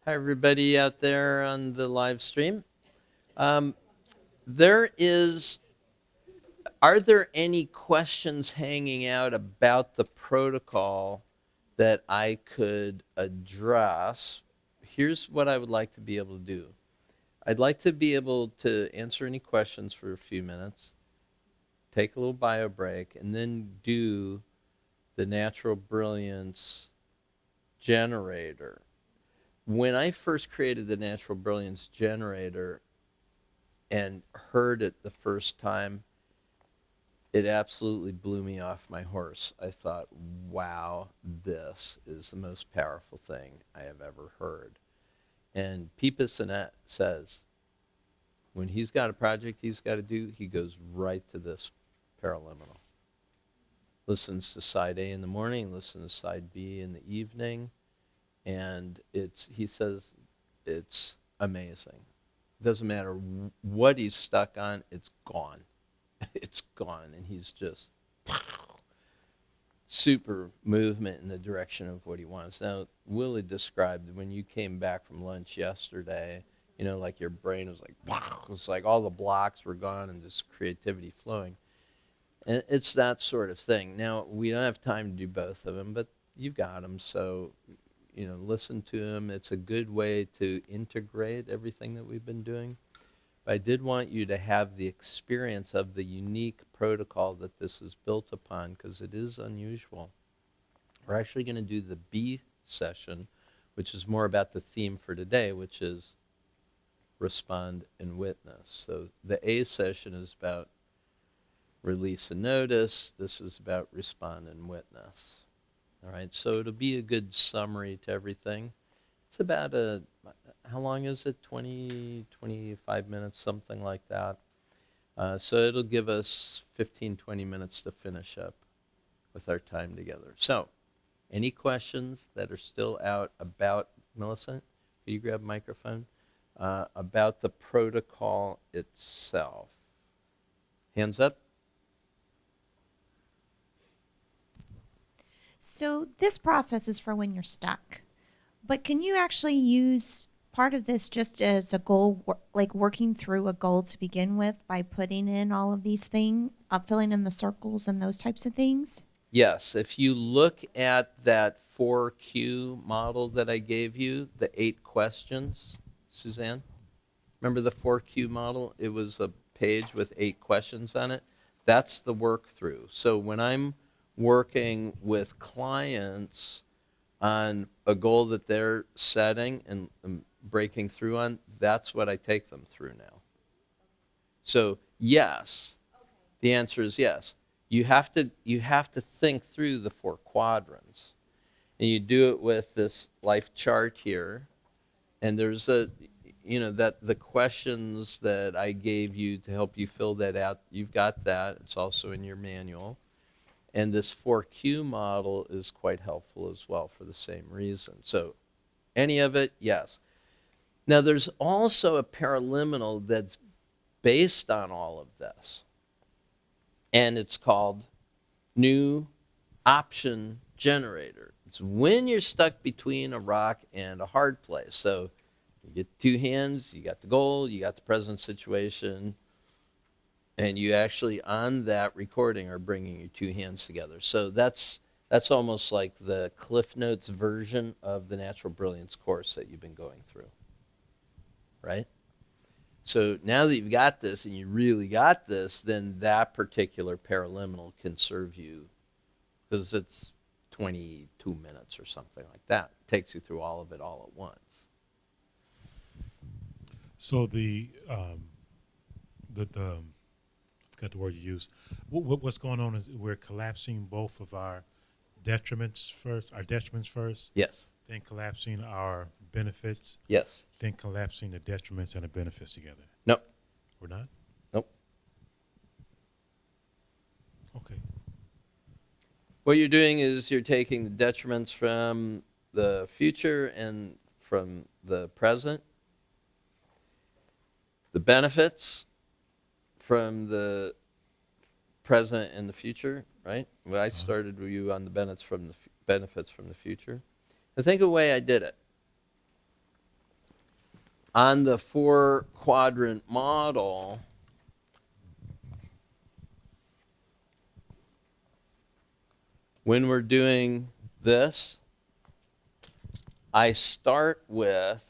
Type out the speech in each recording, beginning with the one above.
Hi, everybody out there on the live stream. Um, there is, are there any questions hanging out about the protocol that I could address? Here's what I would like to be able to do. I'd like to be able to answer any questions for a few minutes, take a little bio break, and then do the natural brilliance generator. When I first created the natural brilliance generator, and heard it the first time, it absolutely blew me off my horse. I thought, wow, this is the most powerful thing I have ever heard. And Pippa Sinet says, when he's got a project he's got to do, he goes right to this paraliminal. Listens to side A in the morning, listens to side B in the evening, and he says it's amazing. Doesn't matter what he's stuck on, it's gone. It's gone, and he's just super movement in the direction of what he wants. Now, Willie described when you came back from lunch yesterday, like your brain was like, it was like all the blocks were gone and just creativity flowing. And it's that sort of thing. Now, we don't have time to do both of them, but you've got them, so listen to them. It's a good way to integrate everything that we've been doing. But I did want you to have the experience of the unique protocol that this is built upon, because it is unusual. We're actually going to do the B session, which is more about the theme for today, which is respond and witness. So the A session is about release and notice. This is about respond and witness. All right, so it'll be a good summary to everything. It's about how long is it? 20, 25 minutes, something like that. So it'll give us 15, 20 minutes to finish up with our time together. So any questions that are still out about, Millicent, can you grab a microphone? About the protocol itself? Hands up. So this process is for when you're stuck. But can you actually use part of this just as a goal, like working through a goal to begin with by putting in all of these things, filling in the circles and those types of things? Yes, if you look at that 4Q model that I gave you, the 8 questions, Suzanne, remember the 4Q model? It was a page with 8 questions on it. That's the work through. So when I'm working with clients on a goal that they're setting and breaking through on, that's what I take them through now. So yes, the answer is yes. You have to think through the 4 quadrants, and you do it with this life chart here. And there's that the questions that I gave you to help you fill that out. You've got that. It's also in your manual. And this 4Q model is quite helpful as well for the same reason. So any of it, yes. Now there's also a paraliminal that's based on all of this, and it's called New Option Generator. It's when you're stuck between a rock and a hard place. So you get 2 hands, you got the goal, you got the present situation, and you actually on that recording are bringing your 2 hands together. So that's almost like the Cliff Notes version of the Natural Brilliance course that you've been going through, right? So now that you've got this and you really got this, then that particular paraliminal can serve you, because it's 22 minutes or something like that. It takes you through all of it all at once. So the I forgot the word you used. What's going on is we're collapsing both of our detriments first, Yes. then collapsing our benefits, Yes. then collapsing the detriments and the benefits together. Nope. We're not? Nope. Okay. What you're doing is you're taking the detriments from the future and from the present, the benefits from the present and the future, right? Well, I started with you on the benefits from the future. And think of the way I did it. on the 4-quadrant model, when we're doing this, I start with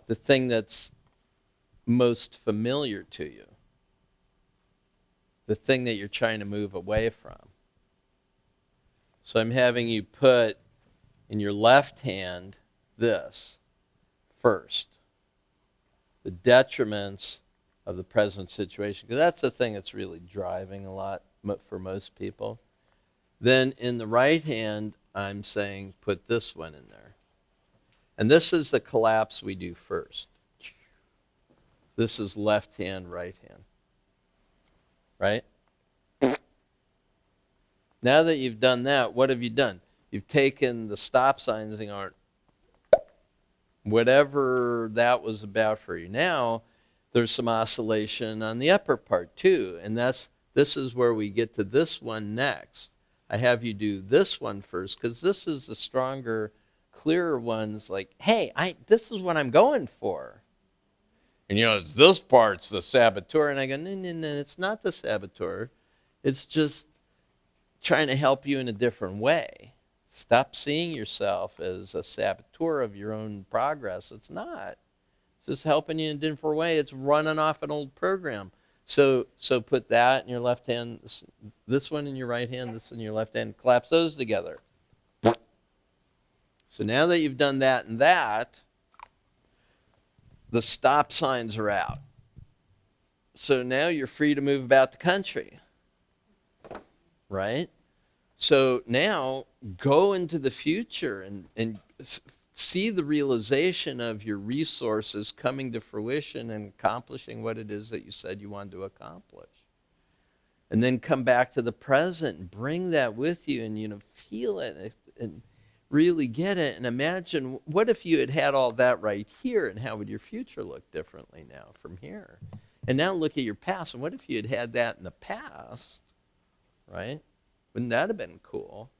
the thing that's most familiar to you, the thing that you're trying to move away from. So I'm having you put in your left hand this first, the detriments of the present situation, because that's the thing that's really driving a lot for most people. Then in the right hand, I'm saying put this one in there. And this is the collapse we do first. This is left hand, right hand. Right? Now that you've done that, what have you done? You've taken the stop signs and gone, whatever that was about for you. Now, there's some oscillation on the upper part too. And this is where we get to this one next. I have you do this one first because this is the stronger, clearer ones like, hey, this is what I'm going for. And it's this part's the saboteur. And I go, no, it's not the saboteur. It's just trying to help you in a different way. Stop seeing yourself as a saboteur of your own progress. It's not. It's just helping you in a different way. It's running off an old program. So put that in your left hand, this one in your right hand, this in your left hand, collapse those together. So now that you've done that and that, the stop signs are out. So now you're free to move about the country. Right? So now go into the future and see the realization of your resources coming to fruition and accomplishing what it is that you said you wanted to accomplish. And then come back to the present and bring that with you and feel it and really get it. And imagine, what if you had all that right here, and how would your future look differently now from here? And now look at your past, and what if you had that in the past, right? Wouldn't that have been cool?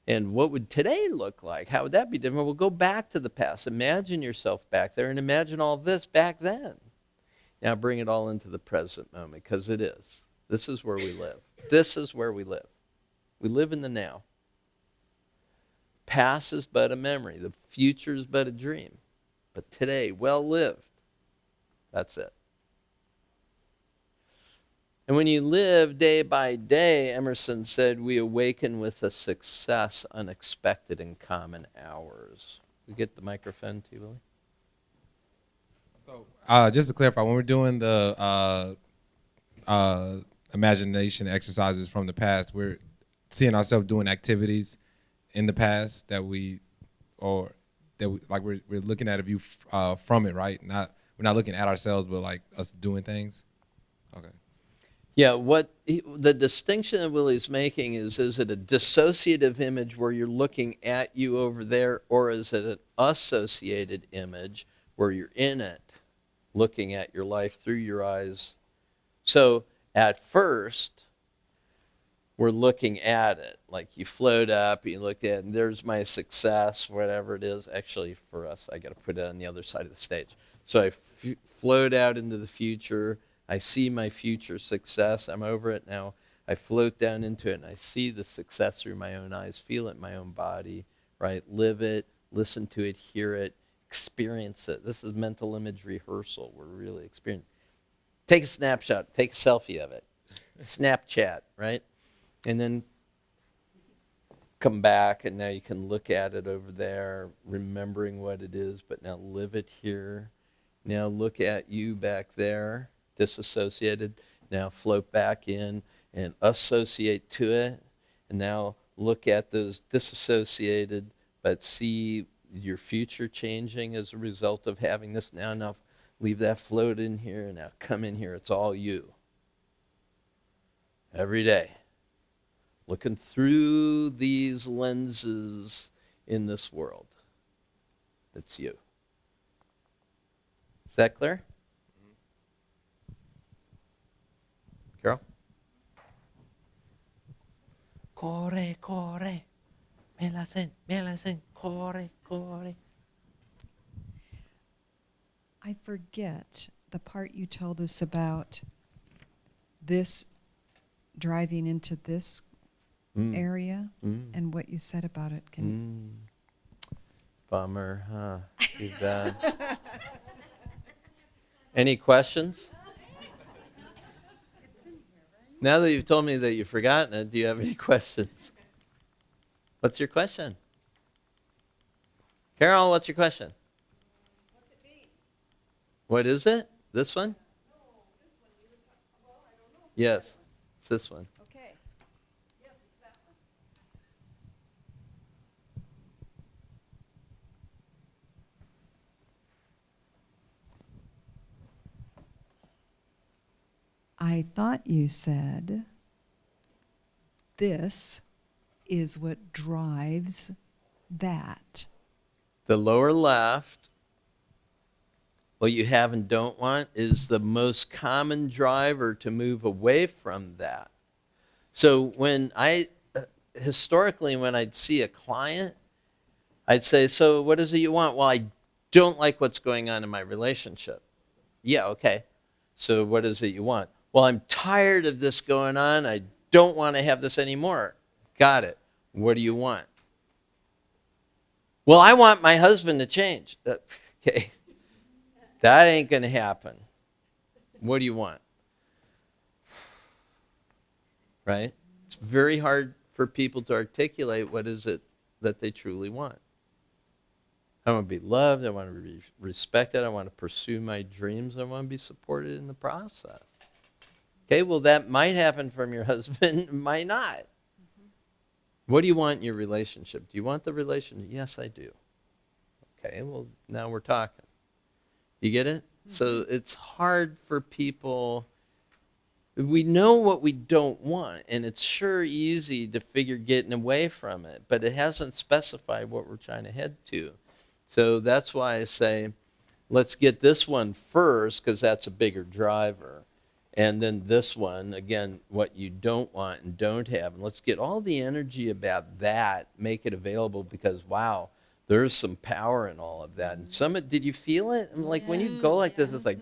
And what would today look like? How would that be different? We'll go back to the past. Imagine yourself back there and imagine all this back then. Now bring it all into the present moment, because it is. This is where we live. This is where we live. We live in the now. Past is but a memory. The future is but a dream. But today, well lived. That's it. And when you live day by day, Emerson said, we awaken with a success unexpected in common hours. We get the microphone to you, Willie? So just to clarify, when we're doing the imagination exercises from the past, we're seeing ourselves doing activities in the past we're looking at a view from it, right? We're not looking at ourselves, but like us doing things. Okay. Yeah, the distinction that Willie's making is it a dissociative image where you're looking at you over there, or is it an associated image where you're in it, looking at your life through your eyes? So at first, we're looking at it. Like you float up, you look at it, and there's my success, whatever it is. Actually, for us, I got to put it on the other side of the stage. So I float out into the future. I see my future success. I'm over it now. I float down into it, and I see the success through my own eyes, feel it in my own body, right? Live it, listen to it, hear it, experience it. This is mental image rehearsal. We're really experiencing. Take a snapshot. Take a selfie of it. Snapchat, right? And then come back, and now you can look at it over there, remembering what it is, but now live it here. Now look at you back there. Disassociated, now float back in and associate to it, and now look at those disassociated, but see your future changing as a result of having this. Now leave that float in here, and now come in here. It's all you. Every day. Looking through these lenses in this world. It's you. Is that clear? Carol? Corre, corre. Me la hacen, corre, corre. I forget the part you told us about this driving into this area and what you said about it. Bummer, huh? Too bad. Any questions? Now that you've told me that you've forgotten it, do you have any questions? What's your question? Carol, what's your question? What's it mean? What is it? This one? No, this one. You were talking. Well, I don't know. Yes, it's this one. Okay. Yes, it's that one. I thought you said this is what drives that. The lower left, what you have and don't want, is the most common driver to move away from that. So historically, when I'd see a client, I'd say, so what is it you want? Well, I don't like what's going on in my relationship. Yeah, okay. So what is it you want? Well, I'm tired of this going on. I don't want to have this anymore. Got it. What do you want? Well, I want my husband to change. Okay. That ain't going to happen. What do you want? Right? It's very hard for people to articulate what is it that they truly want. I want to be loved. I want to be respected. I want to pursue my dreams. I want to be supported in the process. Okay, well, that might happen from your husband. It might not. What do you want in your relationship? Do you want the relationship? Yes, I do. Okay, well, now we're talking. You get it? So it's hard for people. We know what we don't want, and it's sure easy to figure getting away from it, but it hasn't specified what we're trying to head to. So that's why I say, let's get this one first, because that's a bigger driver. And then this one, again, what you don't want and don't have. And let's get all the energy about that, make it available, because, wow, there's some power in all of that. And did you feel it? And like when you go like this, it's like,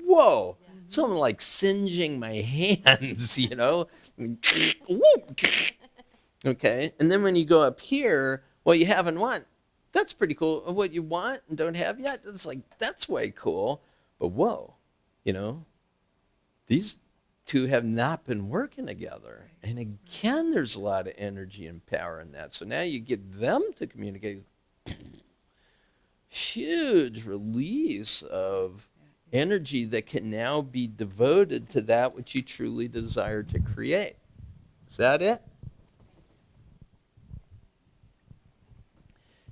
whoa, something like singeing my hands, you know? Okay, and then when you go up here, what you have and want, that's pretty cool. What you want and don't have yet, it's like, that's way cool. But whoa, you know? These two have not been working together. And again, there's a lot of energy and power in that. So now you get them to communicate. Huge release of energy that can now be devoted to that which you truly desire to create. Is that it?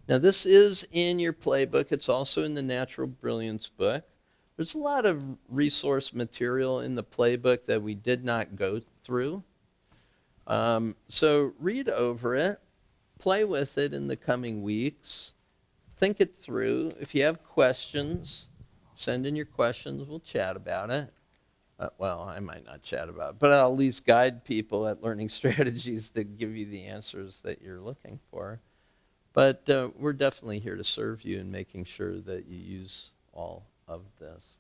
Now, this is in your playbook. It's also in the Natural Brilliance book. There's a lot of resource material in the playbook that we did not go through. So read over it, play with it in the coming weeks, think it through. If you have questions, send in your questions. We'll chat about it. Well, I might not chat about it, but I'll at least guide people at learning strategies to give you the answers that you're looking for. But we're definitely here to serve you in making sure that you use all of this.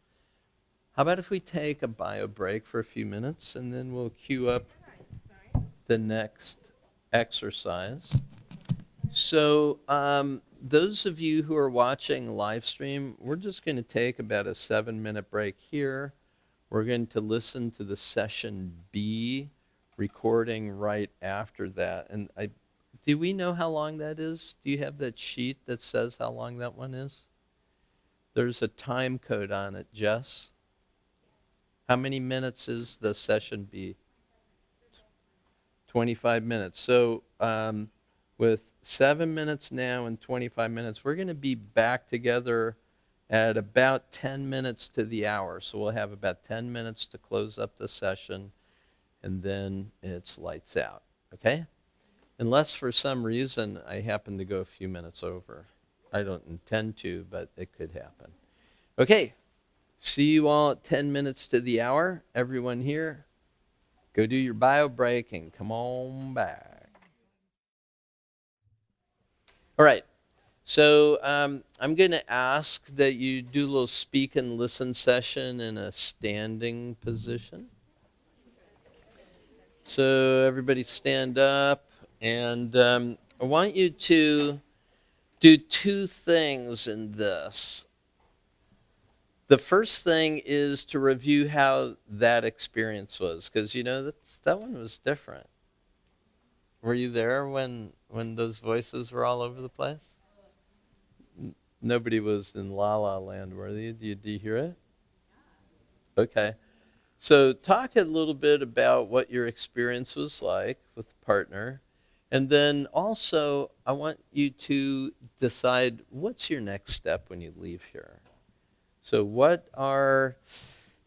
How about if we take a bio break for a few minutes and then we'll cue up the next exercise. So those of you who are watching live stream, we're just going to take about a 7-minute break here. We're going to listen to the session B recording right after that. And do we know how long that is? Do you have that sheet that says how long that one is? There's a time code on it, Jess. How many minutes is the session B? 25 minutes. So with 7 minutes now and 25 minutes, we're going to be back together at about 10 minutes to the hour. So we'll have about 10 minutes to close up the session, and then it's lights out, okay? Unless for some reason I happen to go a few minutes over. I don't intend to, but it could happen. Okay, see you all at 10 minutes to the hour. Everyone here, go do your bio break and come on back. All right, So I'm going to ask that you do a little speak and listen session in a standing position. So everybody stand up, and I want you to do two things in this. The first thing is to review how that experience was, because you know that one was different. Were you there when those voices were all over the place? Nobody was in La La Land, were they? Did you hear it? Okay. So talk a little bit about what your experience was like with the partner. And then also, I want you to decide what's your next step when you leave here. So what are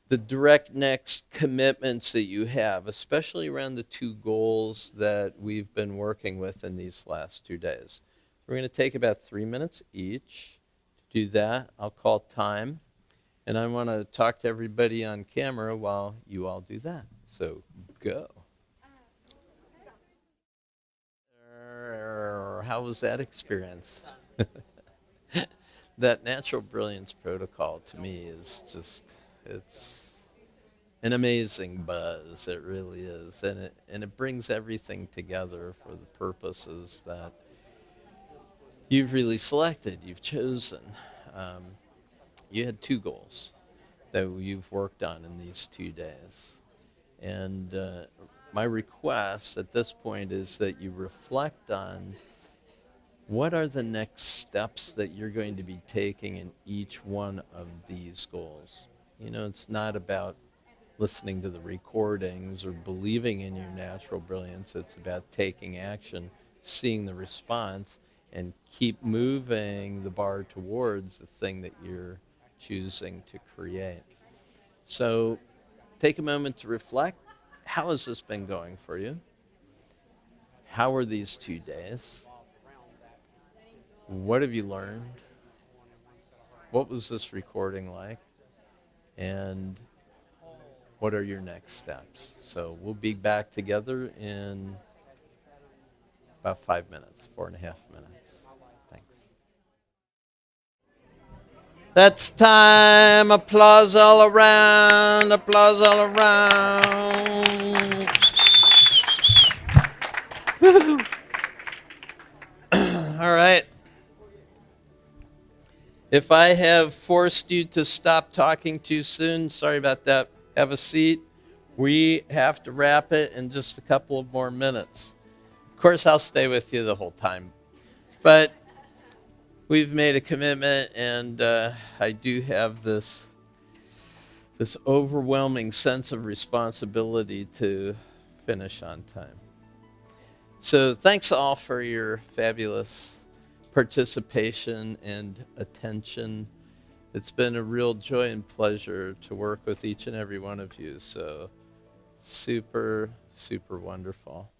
the direct next commitments that you have, especially around the two goals that we've been working with in these last 2 days? We're going to take about 3 minutes each to do that. I'll call time. And I want to talk to everybody on camera while you all do that. So go. How was that experience? That natural brilliance protocol to me is just, it's an amazing buzz. It really is. And it brings everything together for the purposes that you've really selected, you've chosen. You had two goals that you've worked on in these 2 days. And my request at this point is that you reflect on what are the next steps that you're going to be taking in each one of these goals. You know, it's not about listening to the recordings or believing in your natural brilliance. It's about taking action, seeing the response, and keep moving the bar towards the thing that you're choosing to create. So take a moment to reflect. How has this been going for you? How were these 2 days? What have you learned? What was this recording like? And what are your next steps? So we'll be back together in about 5 minutes, 4.5 minutes. Thanks. That's time. Applause all around. Applause all around. Woo-hoo. All right. If I have forced you to stop talking too soon, sorry about that. Have a seat. We have to wrap it in just a couple of more minutes. Of course, I'll stay with you the whole time. But we've made a commitment, and I do have this overwhelming sense of responsibility to finish on time. So thanks all for your fabulous participation and attention. It's been a real joy and pleasure to work with each and every one of you. So super, super wonderful.